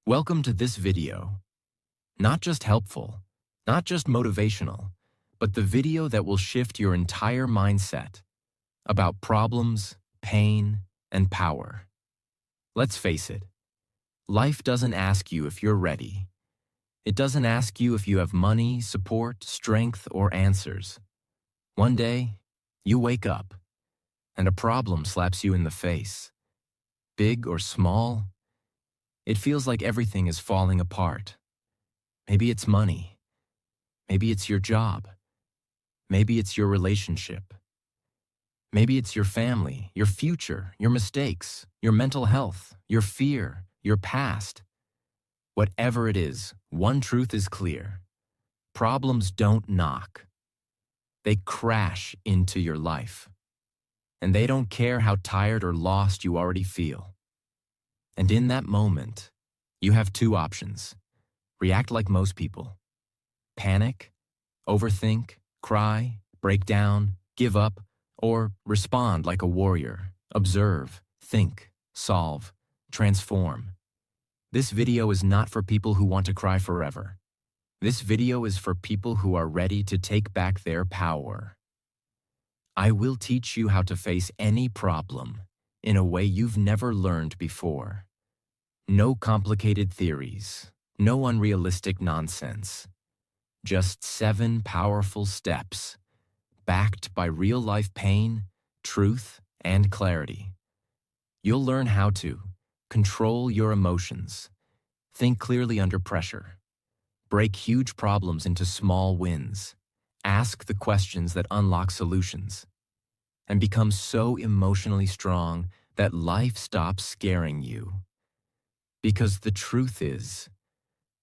Welcome to this video. Not just helpful, not just motivational, but the video that will shift your entire mindset about problems, pain, and power. Let's face it, life doesn't ask you if you're ready. It doesn't ask you if you have money, support, strength, or answers. One day, you wake up, and a problem slaps you in the face. Big or small, it feels like everything is falling apart. Maybe it's money. Maybe it's your job. Maybe it's your relationship. Maybe it's your family, your future, your mistakes, your mental health, your fear, your past. Whatever it is, one truth is clear. Problems don't knock. They crash into your life. And they don't care how tired or lost you already feel. And in that moment, you have two options. React like most people. Panic, overthink, cry, break down, give up, or respond like a warrior. Observe, think, solve, transform. This video is not for people who want to cry forever. This video is for people who are ready to take back their power. I will teach you how to face any problem in a way you've never learned before. No complicated theories, no unrealistic nonsense. Just 7 powerful steps, backed by real-life pain, truth, and clarity. You'll learn how to control your emotions, think clearly under pressure, break huge problems into small wins, ask the questions that unlock solutions, and become so emotionally strong that life stops scaring you. Because the truth is,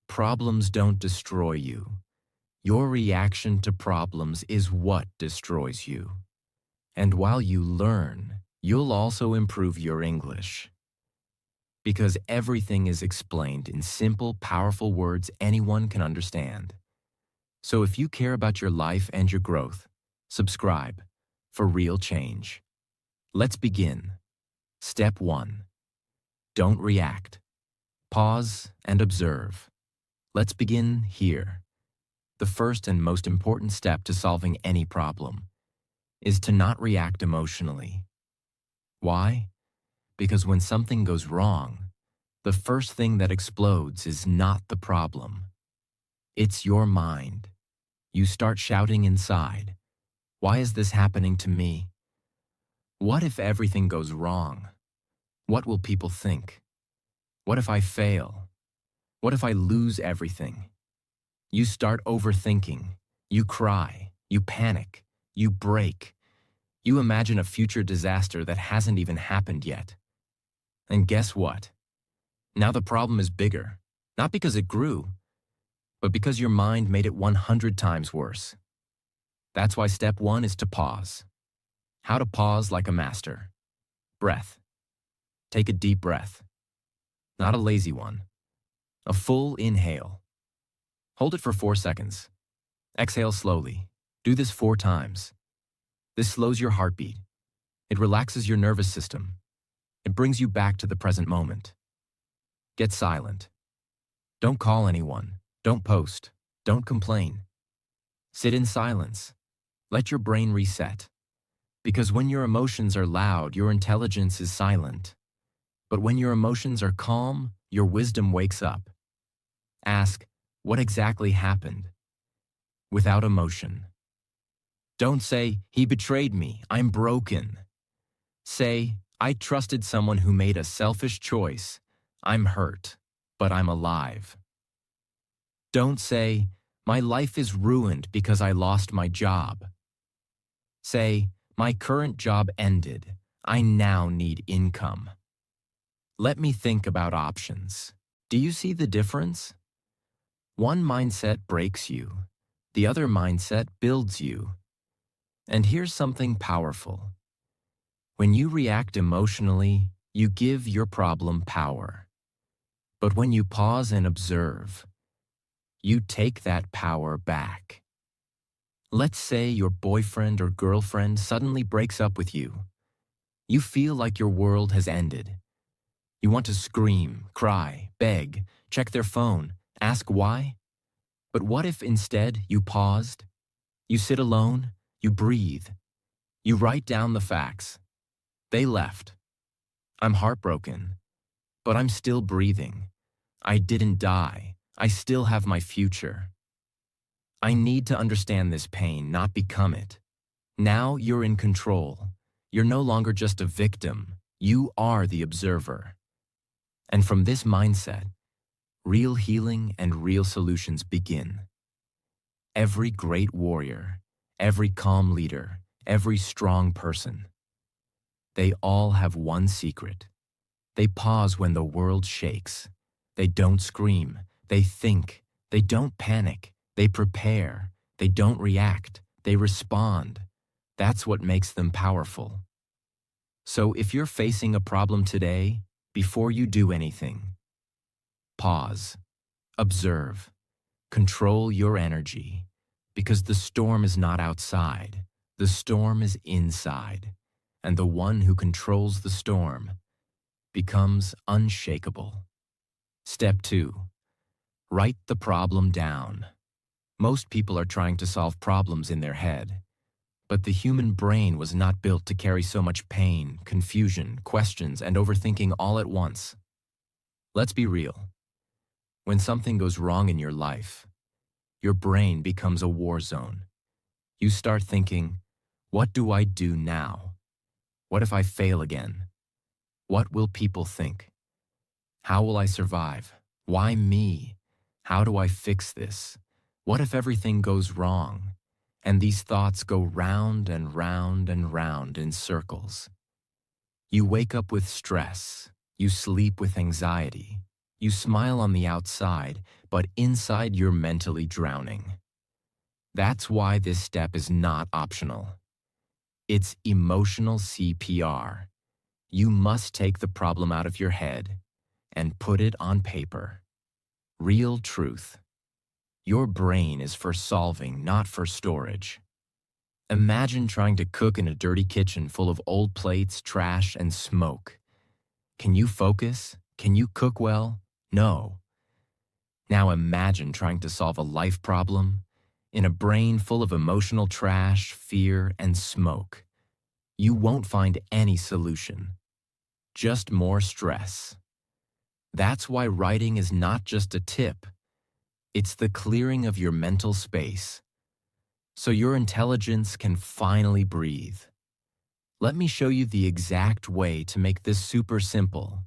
problems don't destroy you. Your reaction to problems is what destroys you. And while you learn, you'll also improve your English. Because everything is explained in simple, powerful words anyone can understand. So if you care about your life and your growth, subscribe for real change. Let's begin. Step 1. Don't react. Pause and observe. Let's begin here. The first and most important step to solving any problem is to not react emotionally. Why? Because when something goes wrong, the first thing that explodes is not the problem. It's your mind. You start shouting inside. Why is this happening to me? What if everything goes wrong? What will people think? What if I fail? What if I lose everything? You start overthinking. You cry. You panic. You break. You imagine a future disaster that hasn't even happened yet. And guess what? Now the problem is bigger, not because it grew, but because your mind made it 100 times worse. That's why step 1 is to pause. How to pause like a master. Breath. Take a deep breath. Not a lazy one. A full inhale. Hold it for 4 seconds. Exhale slowly. Do this 4 times. This slows your heartbeat. It relaxes your nervous system. It brings you back to the present moment. Get silent. Don't call anyone. Don't post. Don't complain. Sit in silence. Let your brain reset. Because when your emotions are loud, your intelligence is silent. But when your emotions are calm, your wisdom wakes up. Ask, what exactly happened? Without emotion. Don't say, he betrayed me, I'm broken. Say, I trusted someone who made a selfish choice. I'm hurt, but I'm alive. Don't say, my life is ruined because I lost my job. Say, my current job ended. I now need income. Let me think about options. Do you see the difference? One mindset breaks you. The other mindset builds you. And here's something powerful. When you react emotionally, you give your problem power. But when you pause and observe, you take that power back. Let's say your boyfriend or girlfriend suddenly breaks up with you. You feel like your world has ended. You want to scream, cry, beg, check their phone, ask why. But what if instead you paused? You sit alone, you breathe, you write down the facts. They left. I'm heartbroken, but I'm still breathing. I didn't die. I still have my future. I need to understand this pain, not become it. Now you're in control. You're no longer just a victim. You are the observer. And from this mindset, real healing and real solutions begin. Every great warrior, every calm leader, every strong person, they all have one secret. They pause when the world shakes. They don't scream. They think. They don't panic. They prepare. They don't react. They respond. That's what makes them powerful. So if you're facing a problem today, before you do anything, pause, observe, control your energy, because the storm is not outside. The storm is inside, and the one who controls the storm becomes unshakable. Step 2. Write the problem down. Most people are trying to solve problems in their head, but the human brain was not built to carry so much pain, confusion, questions, and overthinking all at once. Let's be real. When something goes wrong in your life, your brain becomes a war zone. You start thinking, what do I do now? What if I fail again? What will people think? How will I survive? Why me? How do I fix this? What if everything goes wrong? And these thoughts go round and round and round in circles. You wake up with stress. You sleep with anxiety. You smile on the outside, but inside you're mentally drowning. That's why this step is not optional. It's emotional CPR. You must take the problem out of your head and put it on paper. Real truth. Your brain is for solving, not for storage. Imagine trying to cook in a dirty kitchen full of old plates, trash, and smoke. Can you focus? Can you cook well? No. Now imagine trying to solve a life problem in a brain full of emotional trash, fear, and smoke. You won't find any solution. Just more stress. That's why writing is not just a tip. It's the clearing of your mental space, so your intelligence can finally breathe. Let me show you the exact way to make this super simple.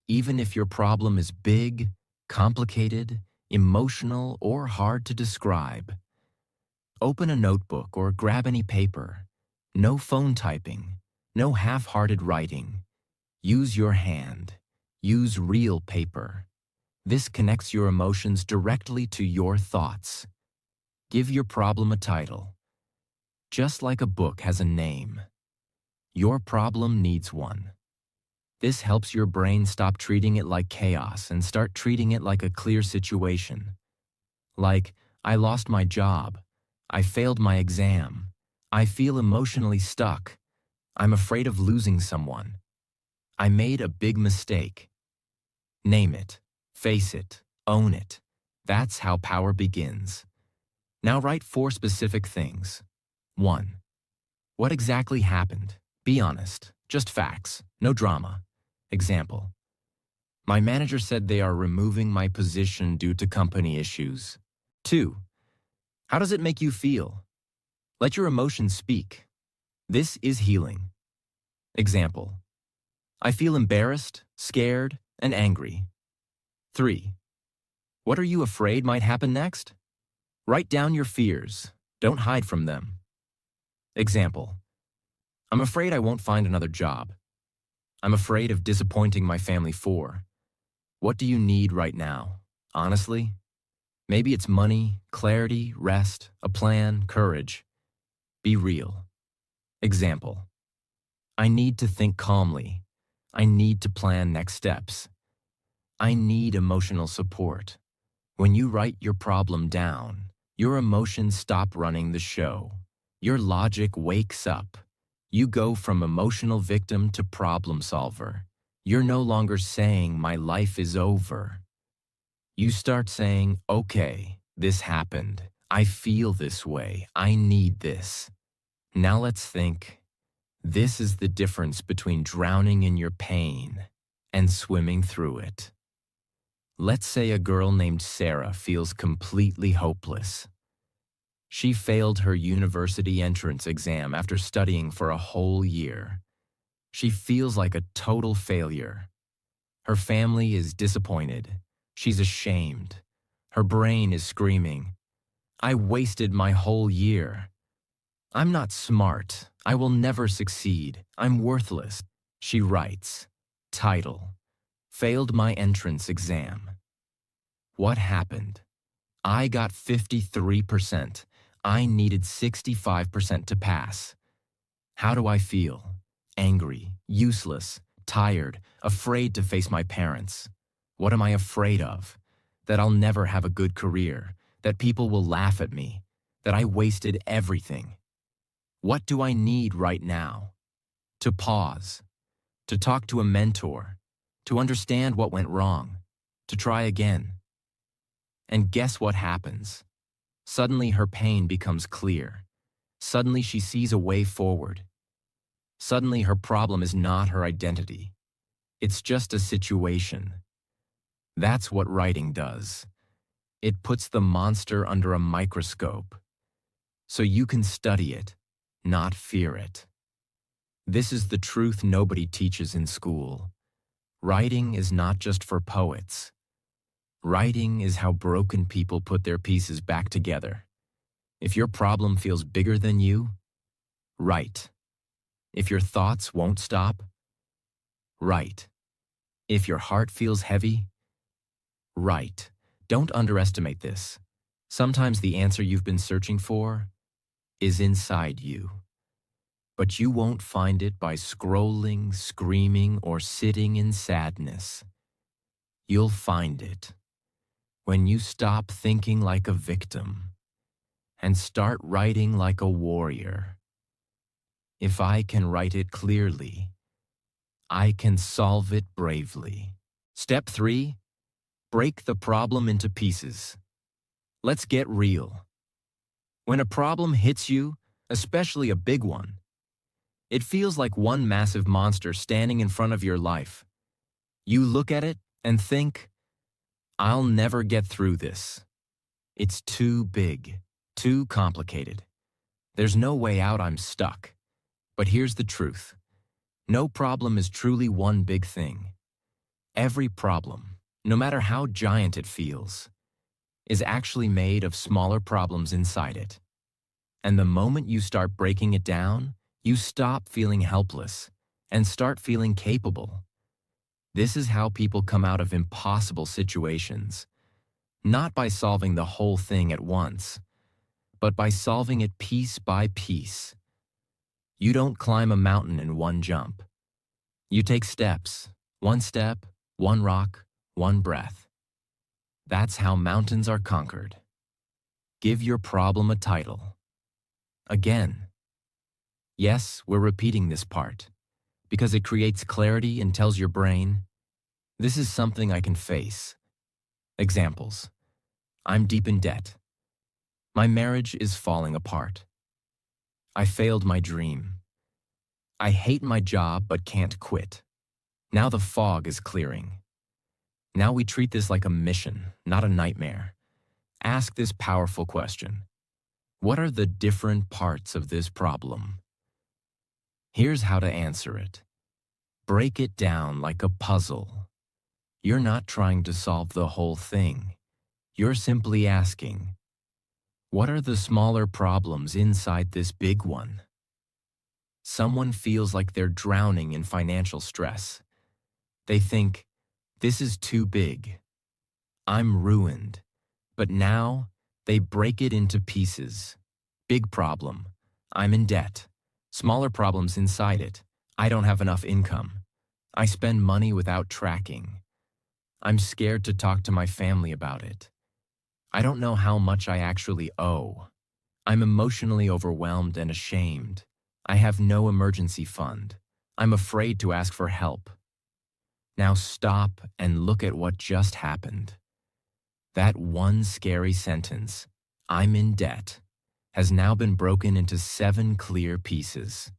Even if your problem is big, complicated, emotional, or hard to describe, open a notebook or grab any paper. No phone typing, no half-hearted writing. Use your hand. Use real paper. This connects your emotions directly to your thoughts. Give your problem a title. Just like a book has a name, your problem needs one. This helps your brain stop treating it like chaos and start treating it like a clear situation. Like, I lost my job. I failed my exam. I feel emotionally stuck. I'm afraid of losing someone. I made a big mistake. Name it. Face it. Own it. That's how power begins. Now write 4 specific things. 1. What exactly happened? Be honest. Just facts. No drama. Example. My manager said they are removing my position due to company issues. 2. How does it make you feel? Let your emotions speak. This is healing. Example. I feel embarrassed, scared, and angry. 3. What are you afraid might happen next? Write down your fears. Don't hide from them. Example. I'm afraid I won't find another job. I'm afraid of disappointing my family. 4. What do you need right now? Honestly? Maybe it's money, clarity, rest, a plan, courage. Be real. Example. I need to think calmly. I need to plan next steps. I need emotional support. When you write your problem down, your emotions stop running the show. Your logic wakes up. You go from emotional victim to problem solver. You're no longer saying my life is over. You start saying, okay, this happened. I feel this way. I need this. Now let's think. This is the difference between drowning in your pain and swimming through it. Let's say a girl named Sarah feels completely hopeless. She failed her university entrance exam after studying for a whole year. She feels like a total failure. Her family is disappointed. She's ashamed. Her brain is screaming, I wasted my whole year. I'm not smart. I will never succeed. I'm worthless. She writes, title, failed my entrance exam. What happened? I got 53%. I needed 65% to pass. How do I feel? Angry, useless, tired, afraid to face my parents. What am I afraid of? That I'll never have a good career, that people will laugh at me, that I wasted everything. What do I need right now? To pause, to talk to a mentor, to understand what went wrong, to try again. And guess what happens? Suddenly her pain becomes clear. Suddenly she sees a way forward. Suddenly her problem is not her identity. It's just a situation. That's what writing does. It puts the monster under a microscope, so you can study it, not fear it. This is the truth nobody teaches in school. Writing is not just for poets. Writing is how broken people put their pieces back together. If your problem feels bigger than you, write. If your thoughts won't stop, write. If your heart feels heavy, write. Don't underestimate this. Sometimes the answer you've been searching for is inside you. But you won't find it by scrolling, screaming, or sitting in sadness. You'll find it when you stop thinking like a victim and start writing like a warrior. If I can write it clearly, I can solve it bravely. Step 3, break the problem into pieces. Let's get real. When a problem hits you, especially a big one, it feels like one massive monster standing in front of your life. You look at it and think, I'll never get through this. It's too big, too complicated. There's no way out, I'm stuck. But here's the truth. No problem is truly one big thing. Every problem, no matter how giant it feels, is actually made of smaller problems inside it. And the moment you start breaking it down, you stop feeling helpless and start feeling capable. This is how people come out of impossible situations, not by solving the whole thing at once, but by solving it piece by piece. You don't climb a mountain in one jump. You take steps, one step, one rock, one breath. That's how mountains are conquered. Give your problem a title. Again. Yes, we're repeating this part, because it creates clarity and tells your brain, this is something I can face. Examples. I'm deep in debt. My marriage is falling apart. I failed my dream. I hate my job but can't quit. Now the fog is clearing. Now we treat this like a mission, not a nightmare. Ask this powerful question. What are the different parts of this problem? Here's how to answer it. Break it down like a puzzle. You're not trying to solve the whole thing. You're simply asking, what are the smaller problems inside this big one? Someone feels like they're drowning in financial stress. They think, this is too big. I'm ruined. But now, they break it into pieces. Big problem. I'm in debt. Smaller problems inside it. I don't have enough income. I spend money without tracking. I'm scared to talk to my family about it. I don't know how much I actually owe. I'm emotionally overwhelmed and ashamed. I have no emergency fund. I'm afraid to ask for help. Now stop and look at what just happened. That one scary sentence, "I'm in debt," has now been broken into 7 clear pieces.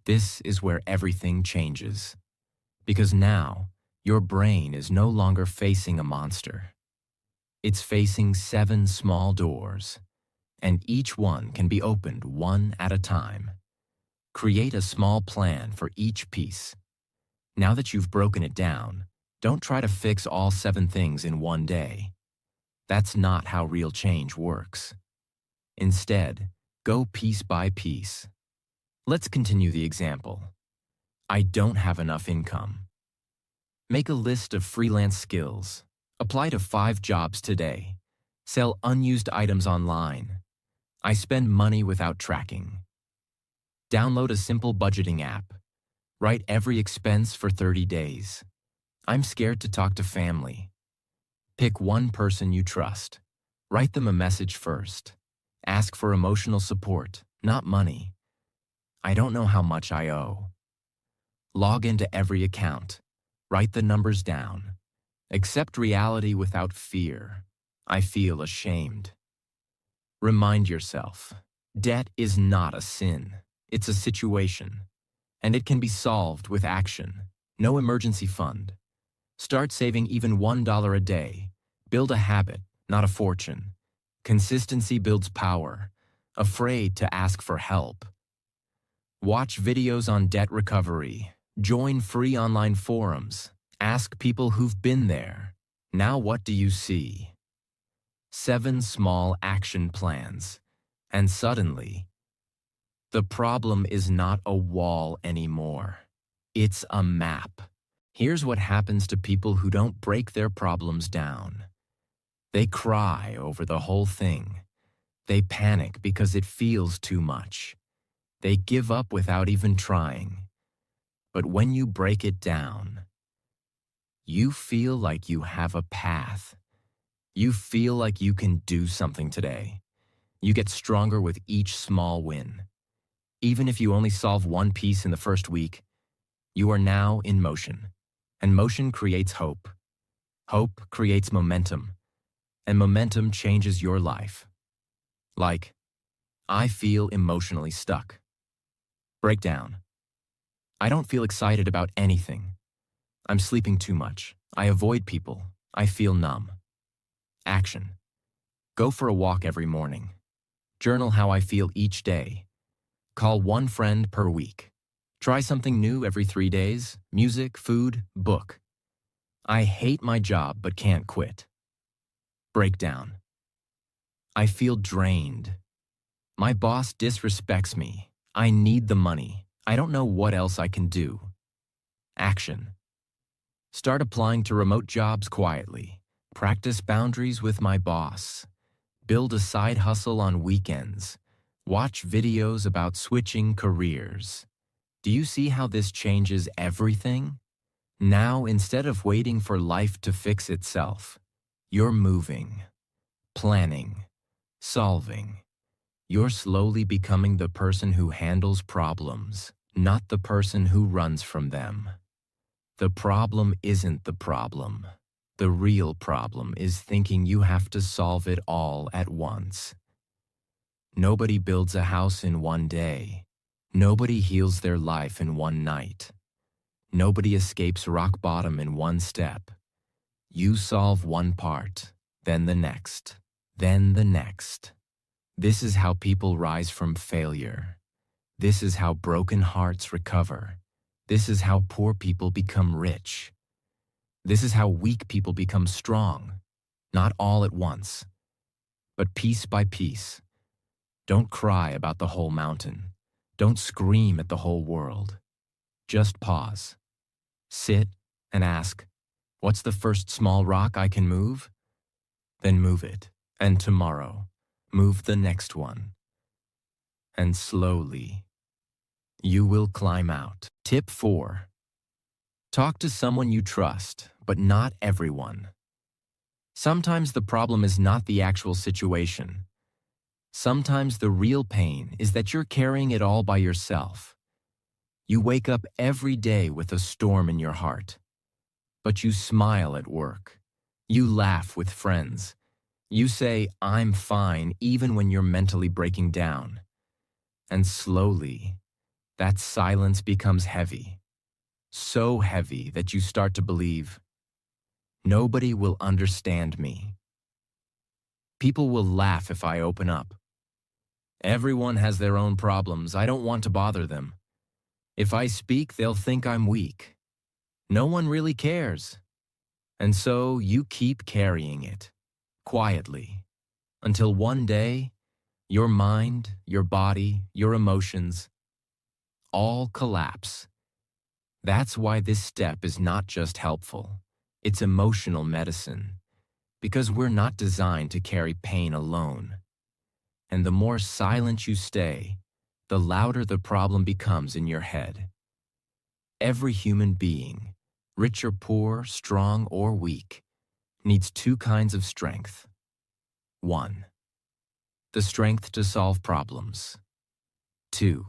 This is where everything changes. Because now, your brain is no longer facing a monster. It's facing 7 small doors, and each one can be opened one at a time. Create a small plan for each piece. Now that you've broken it down, don't try to fix all 7 things in one day. That's not how real change works. Instead, go piece by piece. Let's continue the example. I don't have enough income. Make a list of freelance skills. Apply to 5 jobs today. Sell unused items online. I spend money without tracking. Download a simple budgeting app. Write every expense for 30 days. I'm scared to talk to family. Pick one person you trust. Write them a message first. Ask for emotional support, not money. I don't know how much I owe. Log into every account. Write the numbers down. Accept reality without fear. I feel ashamed. Remind yourself, debt is not a sin. It's a situation. And it can be solved with action. No emergency fund. Start saving even $1 a day. Build a habit, not a fortune. Consistency builds power. Afraid to ask for help. Watch videos on debt recovery. Join free online forums. Ask people who've been there. Now what do you see? 7 small action plans. And suddenly, the problem is not a wall anymore. It's a map. Here's what happens to people who don't break their problems down. They cry over the whole thing. They panic because it feels too much. They give up without even trying. But when you break it down, you feel like you have a path. You feel like you can do something today. You get stronger with each small win. Even if you only solve one piece in the first week, you are now in motion. And motion creates hope. Hope creates momentum. And momentum changes your life. Like, I feel emotionally stuck. Breakdown. I don't feel excited about anything. I'm sleeping too much. I avoid people. I feel numb. Action. Go for a walk every morning. Journal how I feel each day. Call one friend per week. Try something new every 3 days. Music, food, book. I hate my job but can't quit. Breakdown. I feel drained. My boss disrespects me. I need the money. I don't know what else I can do. Action. Start applying to remote jobs quietly. Practice boundaries with my boss. Build a side hustle on weekends. Watch videos about switching careers. Do you see how this changes everything? Now, instead of waiting for life to fix itself, you're moving, planning, solving. You're slowly becoming the person who handles problems, not the person who runs from them. The problem isn't the problem. The real problem is thinking you have to solve it all at once. Nobody builds a house in one day. Nobody heals their life in one night. Nobody escapes rock bottom in one step. You solve one part, then the next, then the next. This is how people rise from failure. This is how broken hearts recover. This is how poor people become rich. This is how weak people become strong. Not all at once, but piece by piece. Don't cry about the whole mountain. Don't scream at the whole world. Just pause. Sit and ask, what's the first small rock I can move? Then move it. And tomorrow, move the next one. And slowly, you will climb out. Tip 4. Talk to someone you trust, but not everyone. Sometimes the problem is not the actual situation. Sometimes the real pain is that you're carrying it all by yourself. You wake up every day with a storm in your heart, but you smile at work. You laugh with friends. You say, "I'm fine," even when you're mentally breaking down. And slowly, that silence becomes heavy. So heavy that you start to believe, nobody will understand me. People will laugh if I open up. Everyone has their own problems. I don't want to bother them. If I speak, they'll think I'm weak. No one really cares. And so you keep carrying it, quietly, until one day, your mind, your body, your emotions, all collapse. That's why this step is not just helpful. It's emotional medicine, because we're not designed to carry pain alone. And the more silent you stay, the louder the problem becomes in your head. Every human being, rich or poor, strong or weak, needs two kinds of strength. 1. The strength to solve problems. 2.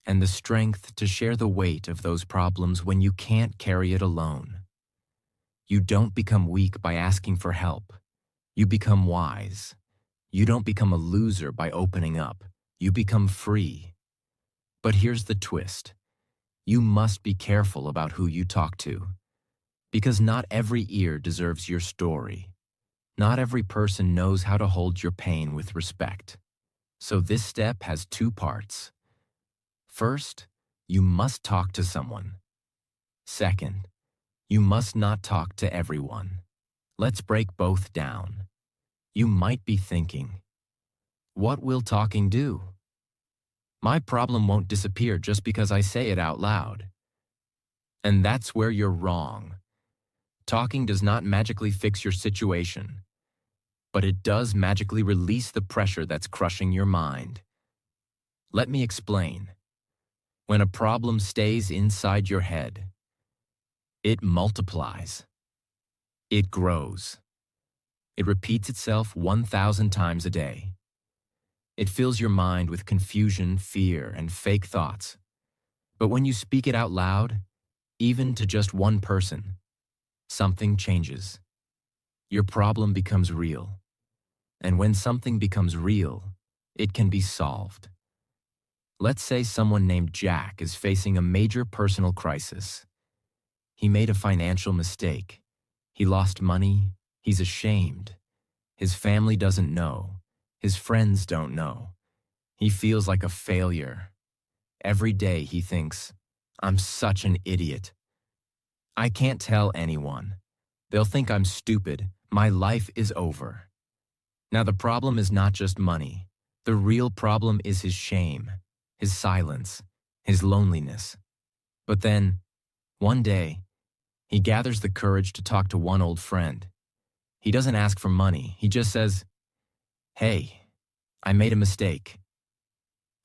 And the strength to share the weight of those problems when you can't carry it alone. You don't become weak by asking for help. You become wise. You don't become a loser by opening up. You become free. But here's the twist. You must be careful about who you talk to, because not every ear deserves your story. Not every person knows how to hold your pain with respect. So this step has two parts. First, you must talk to someone. Second, you must not talk to everyone. Let's break both down. You might be thinking, what will talking do? My problem won't disappear just because I say it out loud. And that's where you're wrong. Talking does not magically fix your situation, but it does magically release the pressure that's crushing your mind. Let me explain. When a problem stays inside your head, it multiplies. It grows. It repeats itself 1,000 times a day. It fills your mind with confusion, fear, and fake thoughts. But when you speak it out loud, even to just one person, something changes. Your problem becomes real. And when something becomes real, it can be solved. Let's say someone named Jack is facing a major personal crisis. He made a financial mistake. He lost money. He's ashamed. His family doesn't know. His friends don't know. He feels like a failure. Every day he thinks, I'm such an idiot. I can't tell anyone. They'll think I'm stupid. My life is over. Now the problem is not just money. The real problem is his shame, his silence, his loneliness. But then, one day, he gathers the courage to talk to one old friend. He doesn't ask for money. He just says, "Hey, I made a mistake.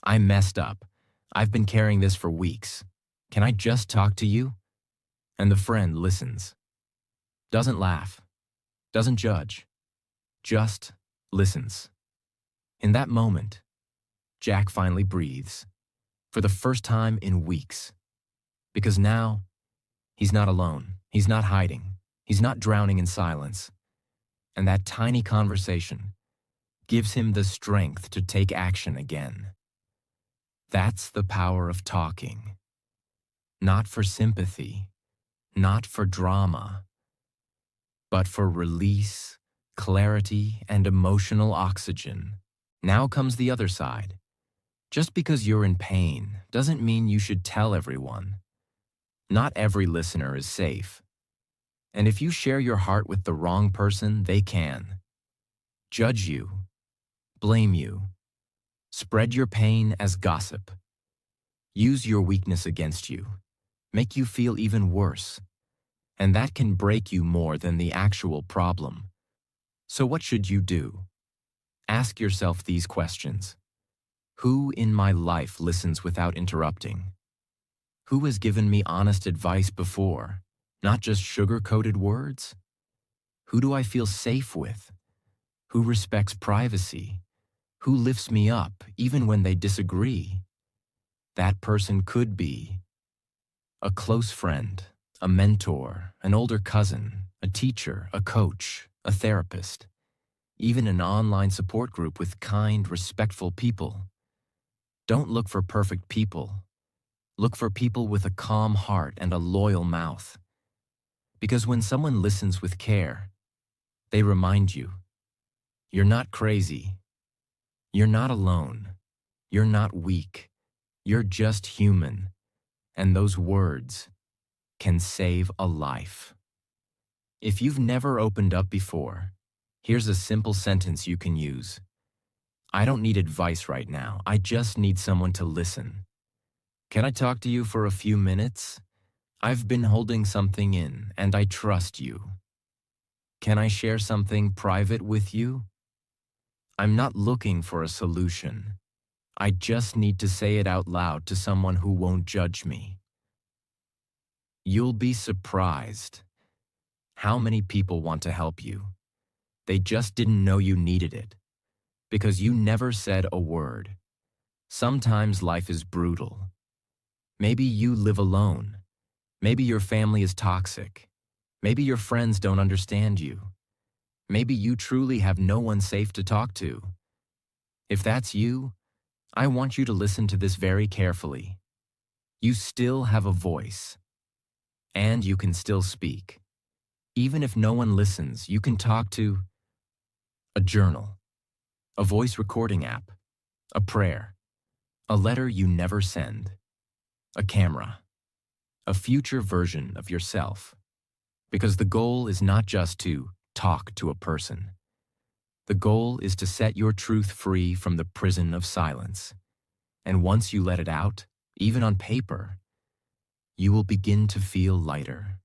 I messed up. I've been carrying this for weeks. Can I just talk to you?" And the friend listens. Doesn't laugh. Doesn't judge. Just listens. In that moment, Jack finally breathes, for the first time in weeks. Because now, he's not alone. He's not hiding. He's not drowning in silence. And that tiny conversation gives him the strength to take action again. That's the power of talking. Not for sympathy, not for drama, but for release, clarity, and emotional oxygen. Now comes the other side. Just because you're in pain doesn't mean you should tell everyone. Not every listener is safe. And if you share your heart with the wrong person, they can judge you, blame you, spread your pain as gossip, use your weakness against you, make you feel even worse. And that can break you more than the actual problem. So what should you do? Ask yourself these questions. Who in my life listens without interrupting? Who has given me honest advice before, not just sugar-coated words? Who do I feel safe with? Who respects privacy? Who lifts me up even when they disagree? That person could be a close friend, a mentor, an older cousin, a teacher, a coach, a therapist, even an online support group with kind, respectful people. Don't look for perfect people. Look for people with a calm heart and a loyal mouth. Because when someone listens with care, they remind you, you're not crazy. You're not alone. You're not weak. You're just human. And those words can save a life. If you've never opened up before, here's a simple sentence you can use. I don't need advice right now. I just need someone to listen. Can I talk to you for a few minutes? I've been holding something in, and I trust you. Can I share something private with you? I'm not looking for a solution. I just need to say it out loud to someone who won't judge me. You'll be surprised how many people want to help you. They just didn't know you needed it because you never said a word. Sometimes life is brutal. Maybe you live alone. Maybe your family is toxic. Maybe your friends don't understand you. Maybe you truly have no one safe to talk to. If that's you, I want you to listen to this very carefully. You still have a voice, and you can still speak. Even if no one listens, you can talk to a journal, a voice recording app, a prayer, a letter you never send, a camera, a future version of yourself. Because the goal is not just to talk to a person. The goal is to set your truth free from the prison of silence. And once you let it out, even on paper, you will begin to feel lighter,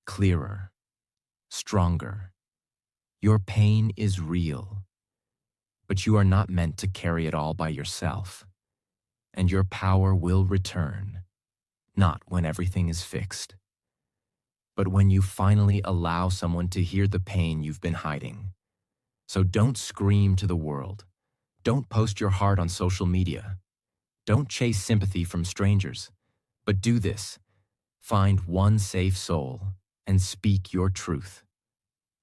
clearer, stronger. Your pain is real, but you are not meant to carry it all by yourself. And your power will return, not when everything is fixed, but when you finally allow someone to hear the pain you've been hiding. So don't scream to the world. Don't post your heart on social media. Don't chase sympathy from strangers. But do this. Find one safe soul and speak your truth.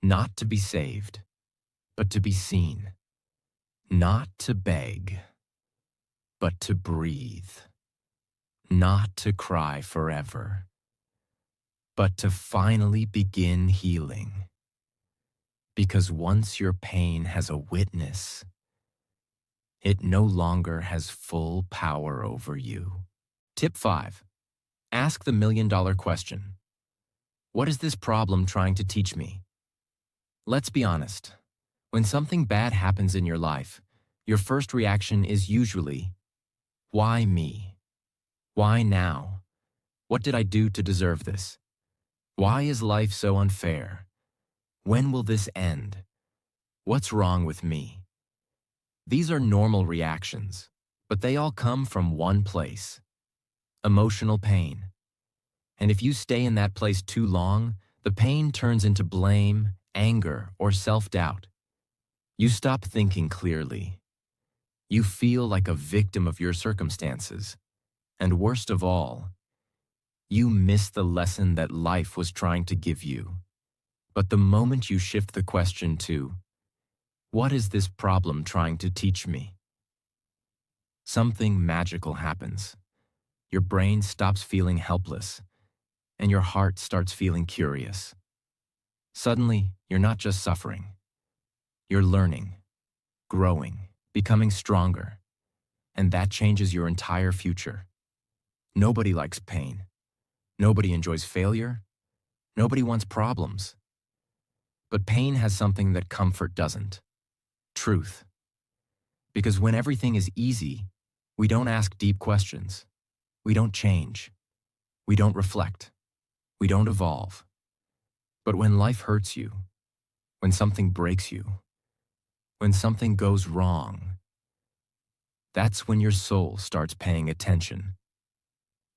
Not to be saved, but to be seen. Not to beg, but to breathe. Not to cry forever, but to finally begin healing. Because once your pain has a witness, it no longer has full power over you. Tip 5. Ask the million-dollar question. What is this problem trying to teach me? Let's be honest. When something bad happens in your life, your first reaction is usually, why me? Why now? What did I do to deserve this? Why is life so unfair? When will this end? What's wrong with me? These are normal reactions, but they all come from one place: emotional pain. And if you stay in that place too long, the pain turns into blame, anger, or self-doubt. You stop thinking clearly. You feel like a victim of your circumstances. And worst of all, you miss the lesson that life was trying to give you. But the moment you shift the question to, what is this problem trying to teach me? Something magical happens. Your brain stops feeling helpless, and your heart starts feeling curious. Suddenly, you're not just suffering. You're learning, growing, becoming stronger, and that changes your entire future. Nobody likes pain. Nobody enjoys failure. Nobody wants problems. But pain has something that comfort doesn't: truth. Because when everything is easy, we don't ask deep questions. We don't change. We don't reflect. We don't evolve. But when life hurts you, when something breaks you, when something goes wrong, that's when your soul starts paying attention.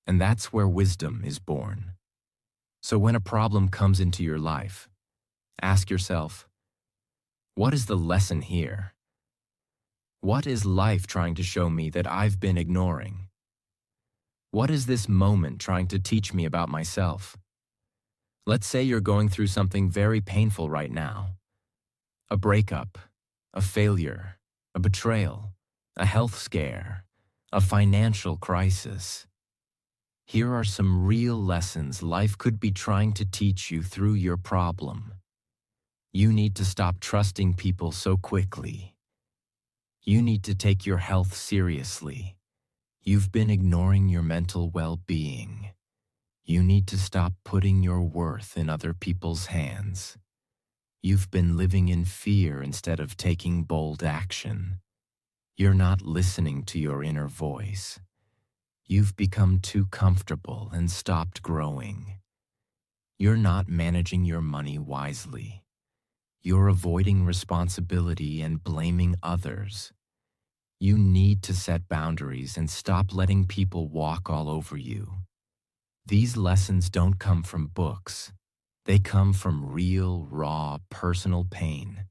And that's where wisdom is born. So when a problem comes into your life, ask yourself, what is the lesson here? What is life trying to show me that I've been ignoring? What is this moment trying to teach me about myself? Let's say you're going through something very painful right now. A breakup, a failure, a betrayal, a health scare, a financial crisis. Here are some real lessons life could be trying to teach you through your problem. You need to stop trusting people so quickly. You need to take your health seriously. You've been ignoring your mental well-being. You need to stop putting your worth in other people's hands. You've been living in fear instead of taking bold action. You're not listening to your inner voice. You've become too comfortable and stopped growing. You're not managing your money wisely. You're avoiding responsibility and blaming others. You need to set boundaries and stop letting people walk all over you. These lessons don't come from books. They come from real, raw, personal pain.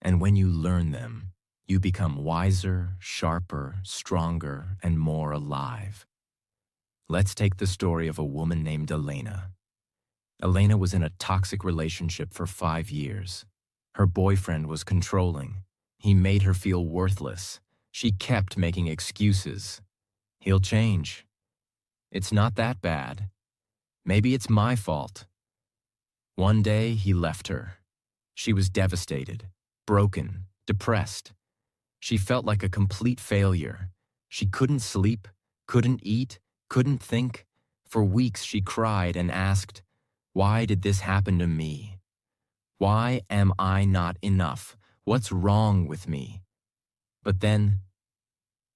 And when you learn them, you become wiser, sharper, stronger, and more alive. Let's take the story of a woman named Elena. Elena was in a toxic relationship for 5 years. Her boyfriend was controlling. He made her feel worthless. She kept making excuses. He'll change. It's not that bad. Maybe it's my fault. One day, he left her. She was devastated, broken, depressed. She felt like a complete failure. She couldn't sleep, couldn't eat, couldn't think. For weeks, she cried and asked, "Why did this happen to me? Why am I not enough? What's wrong with me?" But then,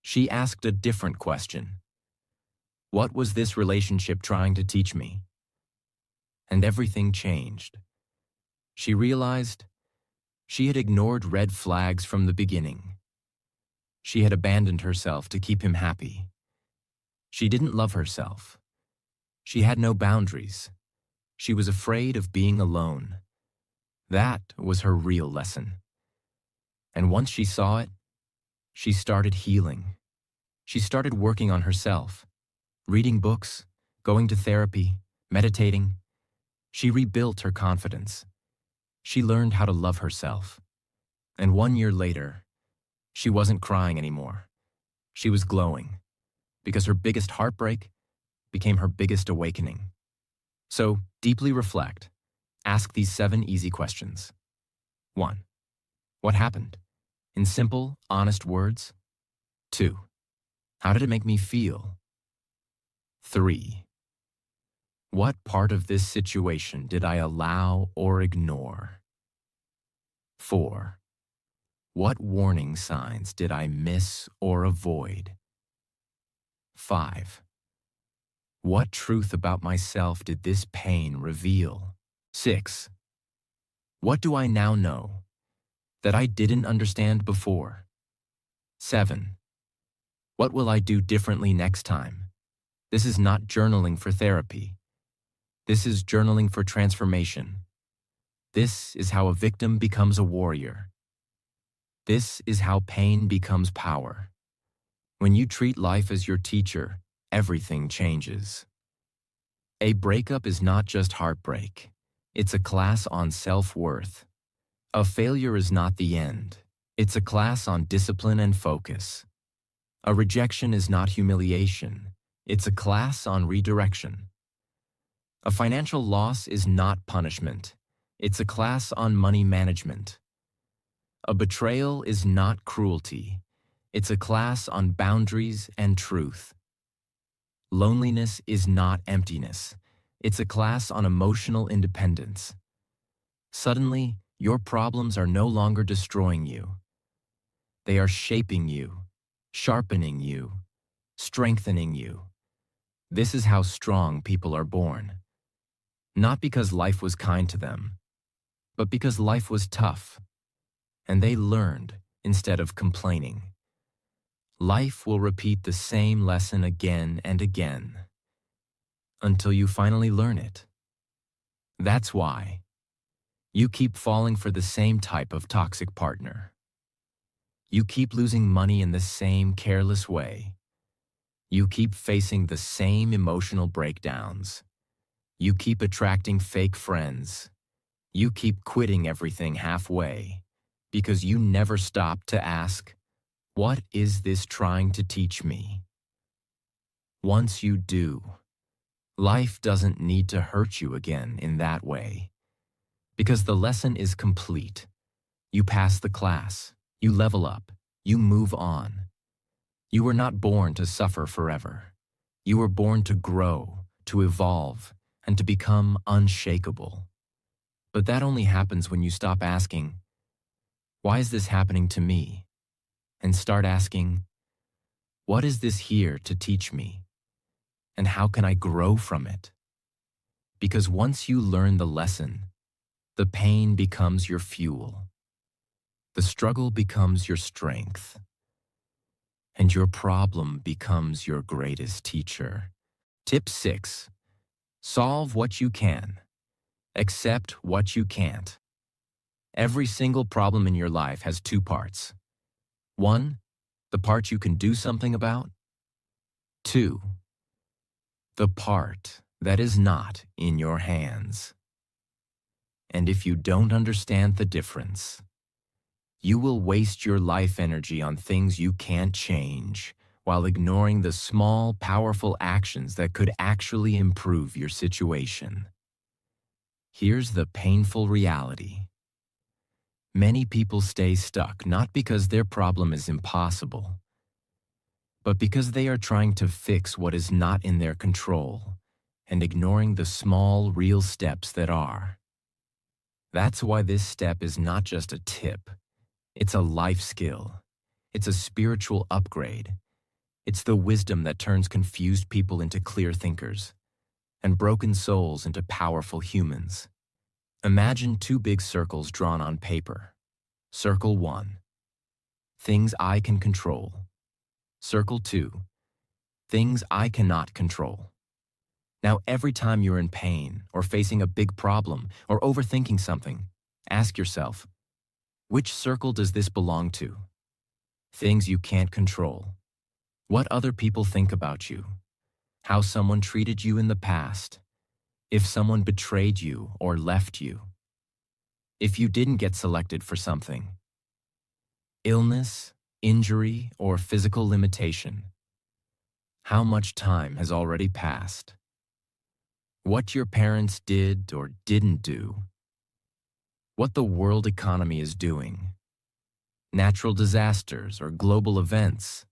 she asked a different question. What was this relationship trying to teach me? And everything changed. She realized she had ignored red flags from the beginning. She had abandoned herself to keep him happy. She didn't love herself. She had no boundaries. She was afraid of being alone. That was her real lesson. And once she saw it, she started healing. She started working on herself, reading books, going to therapy, meditating. She rebuilt her confidence. She learned how to love herself. And 1 year later, she wasn't crying anymore. She was glowing, because her biggest heartbreak became her biggest awakening. So, deeply reflect. Ask these 7 easy questions. 1. What happened? In simple, honest words. 2. How did it make me feel? 3. What part of this situation did I allow or ignore? 4. What warning signs did I miss or avoid? 5. What truth about myself did this pain reveal? 6. What do I now know that I didn't understand before? 7. What will I do differently next time? This is not journaling for therapy. This is journaling for transformation. This is how a victim becomes a warrior. This is how pain becomes power. When you treat life as your teacher, everything changes. A breakup is not just heartbreak. It's a class on self-worth. A failure is not the end. It's a class on discipline and focus. A rejection is not humiliation. It's a class on redirection. A financial loss is not punishment. It's a class on money management. A betrayal is not cruelty. It's a class on boundaries and truth. Loneliness is not emptiness. It's a class on emotional independence. Suddenly, your problems are no longer destroying you. They are shaping you, sharpening you, strengthening you. This is how strong people are born. Not because life was kind to them, but because life was tough, and they learned instead of complaining. Life will repeat the same lesson again and again, until you finally learn it. That's why you keep falling for the same type of toxic partner. You keep losing money in the same careless way. You keep facing the same emotional breakdowns. You keep attracting fake friends. You keep quitting everything halfway because you never stop to ask, what is this trying to teach me? Once you do, life doesn't need to hurt you again in that way because the lesson is complete. You pass the class, you level up, you move on. You were not born to suffer forever. You were born to grow, to evolve, and to become unshakable. But that only happens when you stop asking, why is this happening to me? And start asking, what is this here to teach me? And how can I grow from it? Because once you learn the lesson, the pain becomes your fuel. The struggle becomes your strength. And your problem becomes your greatest teacher. Tip 6. Solve what you can. Accept what you can't. Every single problem in your life has two parts. 1, the part you can do something about. 2, the part that is not in your hands. And if you don't understand the difference, you will waste your life energy on things you can't change while ignoring the small, powerful actions that could actually improve your situation. Here's the painful reality. Many people stay stuck not because their problem is impossible, but because they are trying to fix what is not in their control and ignoring the small, real steps that are. That's why this step is not just a tip. It's a life skill. It's a spiritual upgrade. It's the wisdom that turns confused people into clear thinkers and broken souls into powerful humans. Imagine 2 big circles drawn on paper. Circle 1, things I can control. Circle 2, things I cannot control. Now, every time you're in pain or facing a big problem or overthinking something, ask yourself, which circle does this belong to? Things you can't control. What other people think about you. How someone treated you in the past. If someone betrayed you or left you. If you didn't get selected for something. Illness, injury, or physical limitation. How much time has already passed? What your parents did or didn't do. What the world economy is doing. Natural disasters or global events.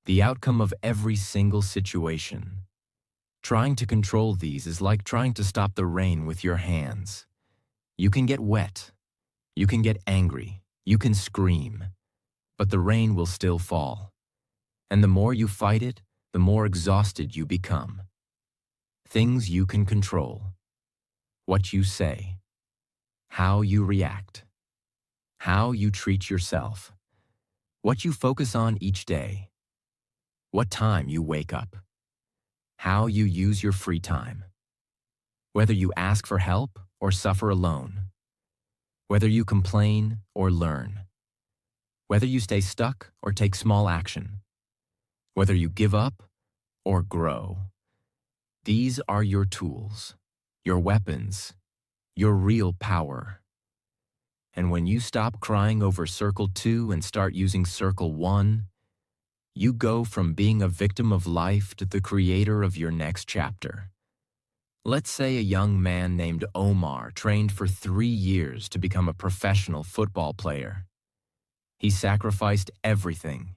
The outcome of every single situation. Trying to control these is like trying to stop the rain with your hands. You can get wet. You can get angry. You can scream. But the rain will still fall. And the more you fight it, the more exhausted you become. Things you can control. What you say. How you react. How you treat yourself. What you focus on each day. What time you wake up. How you use your free time. Whether you ask for help or suffer alone. Whether you complain or learn. Whether you stay stuck or take small action. Whether you give up or grow. These are your tools, your weapons, your real power. And when you stop crying over circle 2 and start using circle 1, you go from being a victim of life to the creator of your next chapter. Let's say a young man named Omar trained for 3 years to become a professional football player. He sacrificed everything.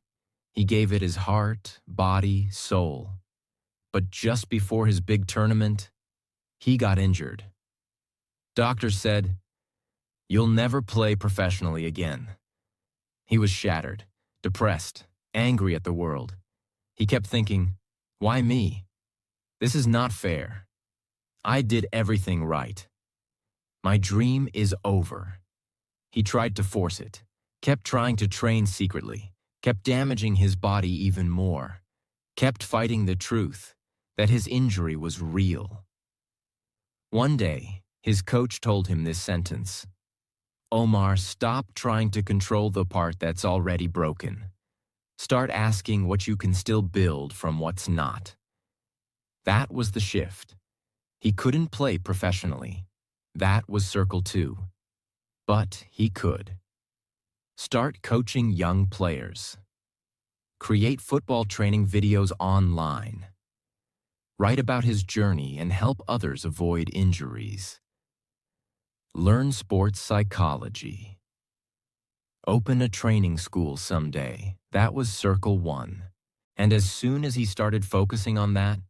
He gave it his heart, body, soul. But just before his big tournament, he got injured. Doctors said, "You'll never play professionally again." He was shattered, depressed, angry at the world. He kept thinking, why me? This is not fair. I did everything right. My dream is over. He tried to force it, kept trying to train secretly, kept damaging his body even more, kept fighting the truth that his injury was real. One day, his coach told him this sentence, "Omar, stop trying to control the part that's already broken. Start asking what you can still build from what's not." That was the shift. He couldn't play professionally. That was circle 2. But he could. Start coaching young players. Create football training videos online. Write about his journey and help others avoid injuries. Learn sports psychology. Open a training school someday. That was circle 1. And as soon as he started focusing on that,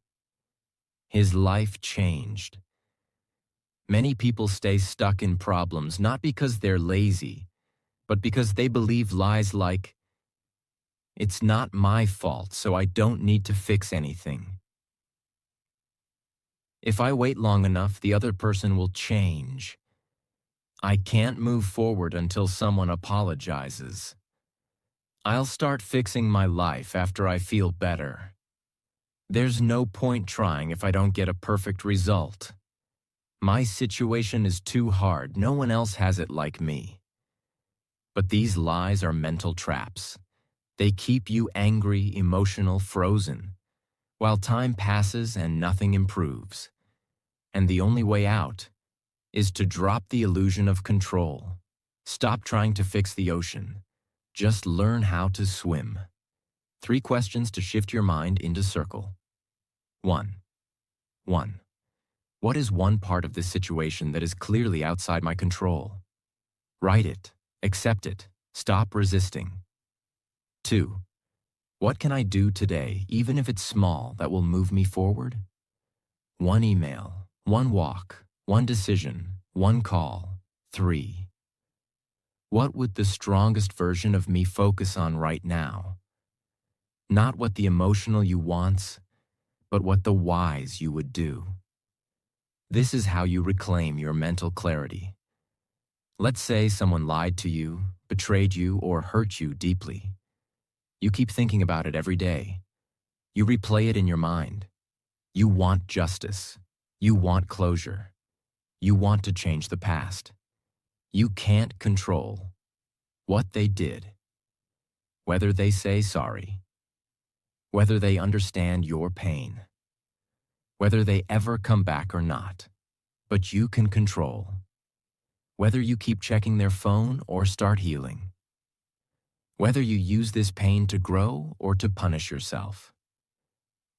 his life changed. Many people stay stuck in problems not because they're lazy, but because they believe lies like, "It's not my fault, so I don't need to fix anything. If I wait long enough, the other person will change. I can't move forward until someone apologizes. I'll start fixing my life after I feel better. There's no point trying if I don't get a perfect result. My situation is too hard. No one else has it like me." But these lies are mental traps. They keep you angry, emotional, frozen, while time passes and nothing improves. And the only way out is to drop the illusion of control. Stop trying to fix the ocean. Just learn how to swim. 3 questions to shift your mind into circle. 1. What is one part of this situation that is clearly outside my control? Write it. Accept it. Stop resisting. 2. What can I do today, even if it's small, that will move me forward? 1 email, 1 walk, 1 decision, 1 call. 3. What would the strongest version of me focus on right now? Not what the emotional you wants, but what the wise you would do. This is how you reclaim your mental clarity. Let's say someone lied to you, betrayed you, or hurt you deeply. You keep thinking about it every day. You replay it in your mind. You want justice. You want closure. You want to change the past. You can't control what they did, whether they say sorry, whether they understand your pain, whether they ever come back or not. But you can control whether you keep checking their phone or start healing, whether you use this pain to grow or to punish yourself,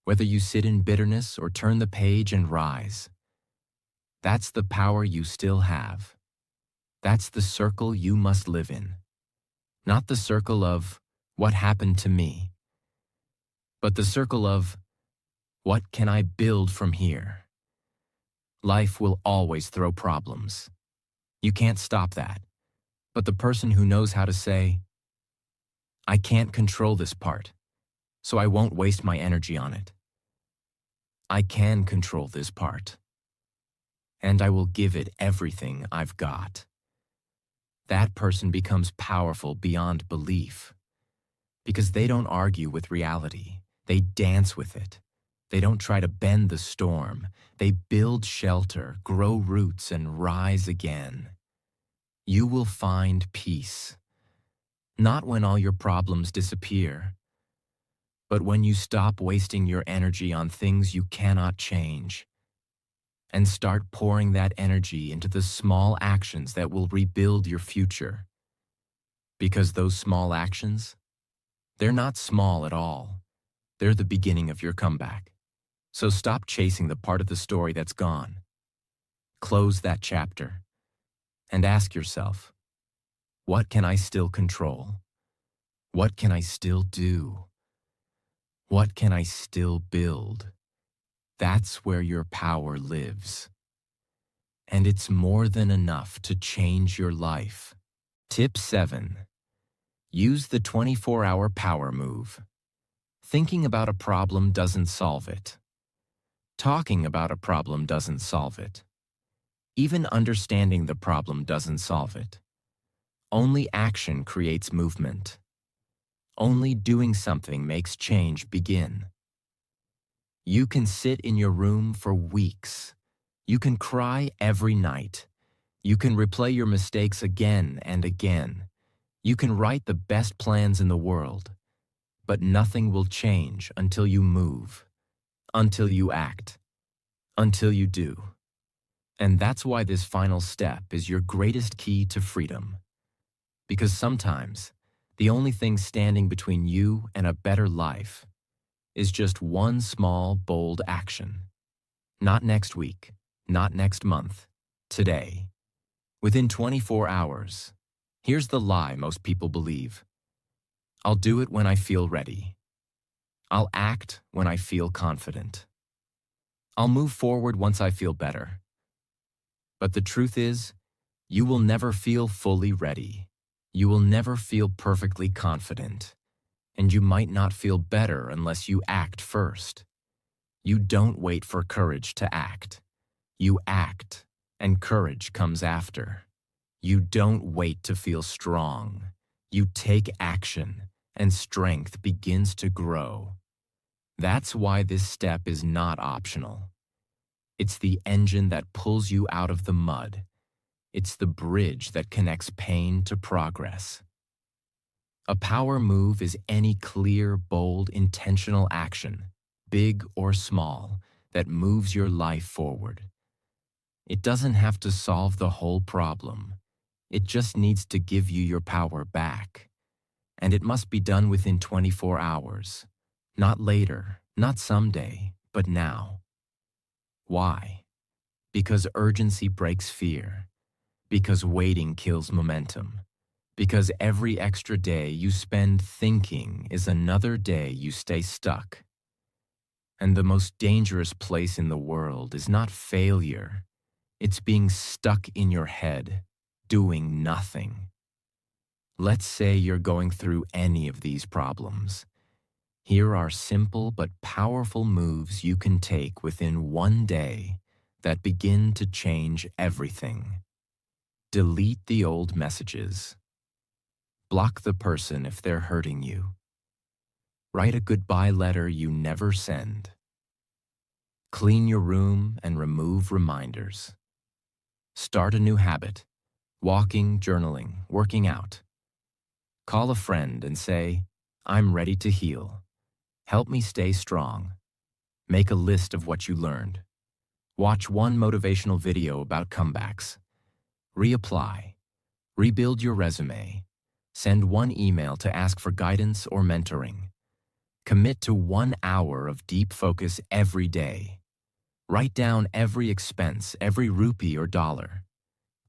whether you sit in bitterness or turn the page and rise. That's the power you still have. That's the circle you must live in. Not the circle of what happened to me, but the circle of what can I build from here? Life will always throw problems. You can't stop that. But the person who knows how to say, "I can't control this part, so I won't waste my energy on it. I can control this part, and I will give it everything I've got." That person becomes powerful beyond belief, because they don't argue with reality. They dance with it. They don't try to bend the storm. They build shelter, grow roots, and rise again. You will find peace, not when all your problems disappear, but when you stop wasting your energy on things you cannot change and start pouring that energy into the small actions that will rebuild your future. Because those small actions, they're not small at all. They're the beginning of your comeback. So stop chasing the part of the story that's gone. Close that chapter and ask yourself, what can I still control? What can I still do? What can I still build? That's where your power lives. And it's more than enough to change your life. Tip 7. Use the 24-hour power move. Thinking about a problem doesn't solve it. Talking about a problem doesn't solve it. Even understanding the problem doesn't solve it. Only action creates movement. Only doing something makes change begin. You can sit in your room for weeks. You can cry every night. You can replay your mistakes again and again. You can write the best plans in the world. But nothing will change until you move, until you act, until you do. And that's why this final step is your greatest key to freedom. Because sometimes, the only thing standing between you and a better life is just one small, bold action. Not next week, not next month, today. Within 24 hours. Here's the lie most people believe. I'll do it when I feel ready. I'll act when I feel confident. I'll move forward once I feel better. But the truth is, you will never feel fully ready. You will never feel perfectly confident. And you might not feel better unless you act first. You don't wait for courage to act. You act, and courage comes after. You don't wait to feel strong. You take action, and strength begins to grow. That's why this step is not optional. It's the engine that pulls you out of the mud. It's the bridge that connects pain to progress. A power move is any clear, bold, intentional action, big or small, that moves your life forward. It doesn't have to solve the whole problem. It just needs to give you your power back. And it must be done within 24 hours. Not later, not someday, but now. Why? Because urgency breaks fear. Because waiting kills momentum. Because every extra day you spend thinking is another day you stay stuck. And the most dangerous place in the world is not failure. It's being stuck in your head, doing nothing. Let's say you're going through any of these problems. Here are simple but powerful moves you can take within one day that begin to change everything. Delete the old messages. Block the person if they're hurting you. Write a goodbye letter you never send. Clean your room and remove reminders. Start a new habit: walking, journaling, working out. Call a friend and say, "I'm ready to heal. Help me stay strong." Make a list of what you learned. Watch one motivational video about comebacks. Reapply. Rebuild your resume. Send one email to ask for guidance or mentoring. Commit to 1 hour of deep focus every day. Write down every expense, every rupee or dollar.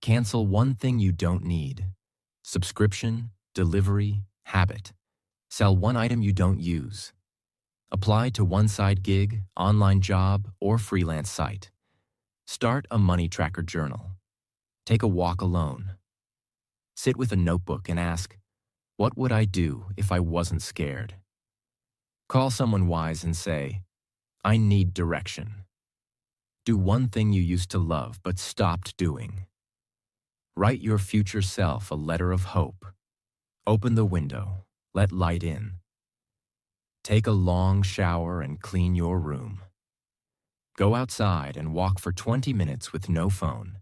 Cancel one thing you don't need. Subscription, delivery, habit. Sell one item you don't use. Apply to one side gig, online job, or freelance site. Start a money tracker journal. Take a walk alone. Sit with a notebook and ask, what would I do if I wasn't scared? Call someone wise and say, I need direction. Do one thing you used to love but stopped doing. Write your future self a letter of hope. Open the window. Let light in. Take a long shower and clean your room. Go outside and walk for 20 minutes with no phone.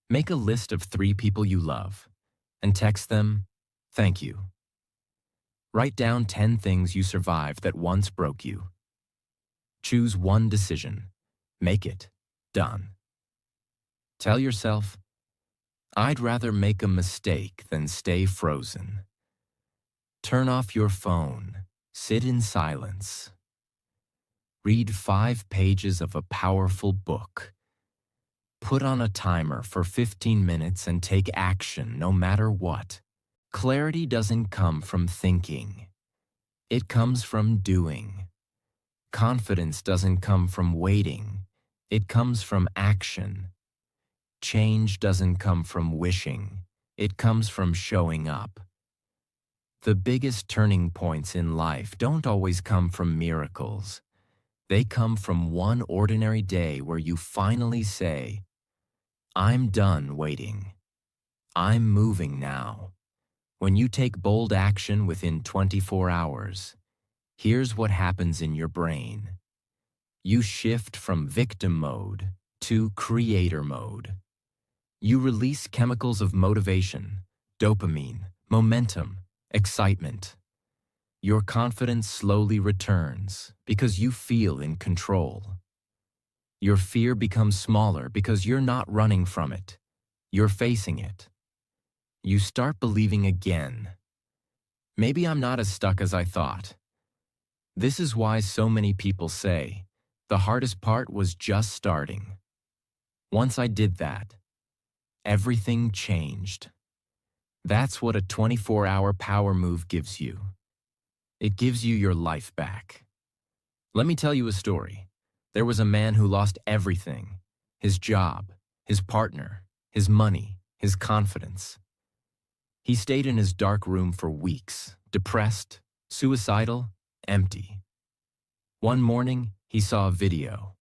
Make a list of 3 people you love and text them, "Thank you." Write down 10 things you survived that once broke you. Choose one decision. Make it done. Tell yourself, I'd rather make a mistake than stay frozen. Turn off your phone. Sit in silence. Read 5 pages of a powerful book. Put on a timer for 15 minutes and take action no matter what. Clarity doesn't come from thinking. It comes from doing. Confidence doesn't come from waiting. It comes from action. Change doesn't come from wishing. It comes from showing up. The biggest turning points in life don't always come from miracles. They come from one ordinary day where you finally say, I'm done waiting. I'm moving now. When you take bold action within 24 hours, here's what happens in your brain. You shift from victim mode to creator mode. You release chemicals of motivation, dopamine, momentum, excitement. Your confidence slowly returns because you feel in control. Your fear becomes smaller because you're not running from it. You're facing it. You start believing again. Maybe I'm not as stuck as I thought. This is why so many people say, the hardest part was just starting. Once I did that, everything changed. That's what a 24-hour power move gives you. It gives you your life back. Let me tell you a story. There was a man who lost everything: his job, his partner, his money, his confidence. He stayed in his dark room for weeks, depressed, suicidal, empty. One morning, he saw a video.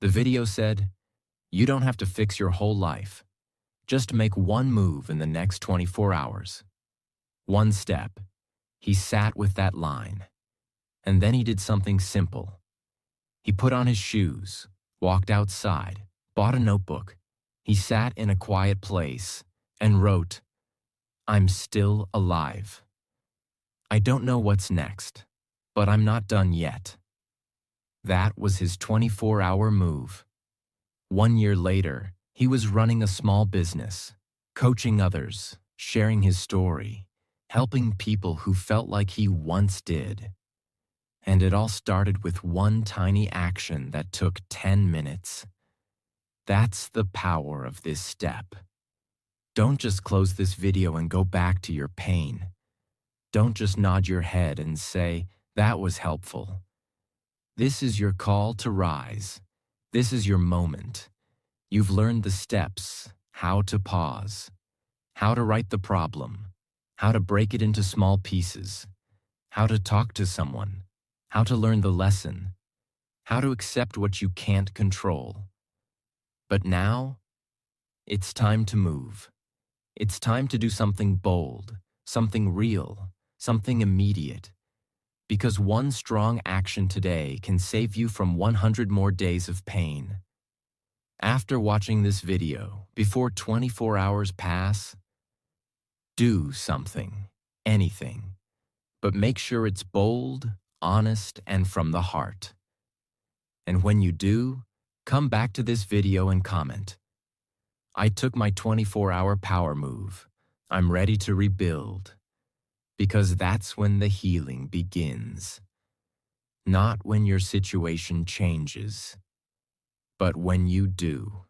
The video said, "You don't have to fix your whole life. Just make one move in the next 24 hours. One step." He sat with that line. And then he did something simple. He put on his shoes, walked outside, bought a notebook. He sat in a quiet place and wrote, "I'm still alive. I don't know what's next, but I'm not done yet." That was his 24-hour move. 1 year later, he was running a small business, coaching others, sharing his story, helping people who felt like he once did. And it all started with one tiny action that took 10 minutes. That's the power of this step. Don't just close this video and go back to your pain. Don't just nod your head and say, "That was helpful." This is your call to rise. This is your moment. You've learned the steps, how to pause, how to write the problem, how to break it into small pieces, how to talk to someone, how to learn the lesson, how to accept what you can't control. But now, it's time to move. It's time to do something bold, something real, something immediate. Because one strong action today can save you from 100 more days of pain. After watching this video, before 24 hours pass, do something, anything. But make sure it's bold, honest, and from the heart. And when you do, come back to this video and comment, "I took my 24-hour power move. I'm ready to rebuild." Because that's when the healing begins. Not when your situation changes, but when you do.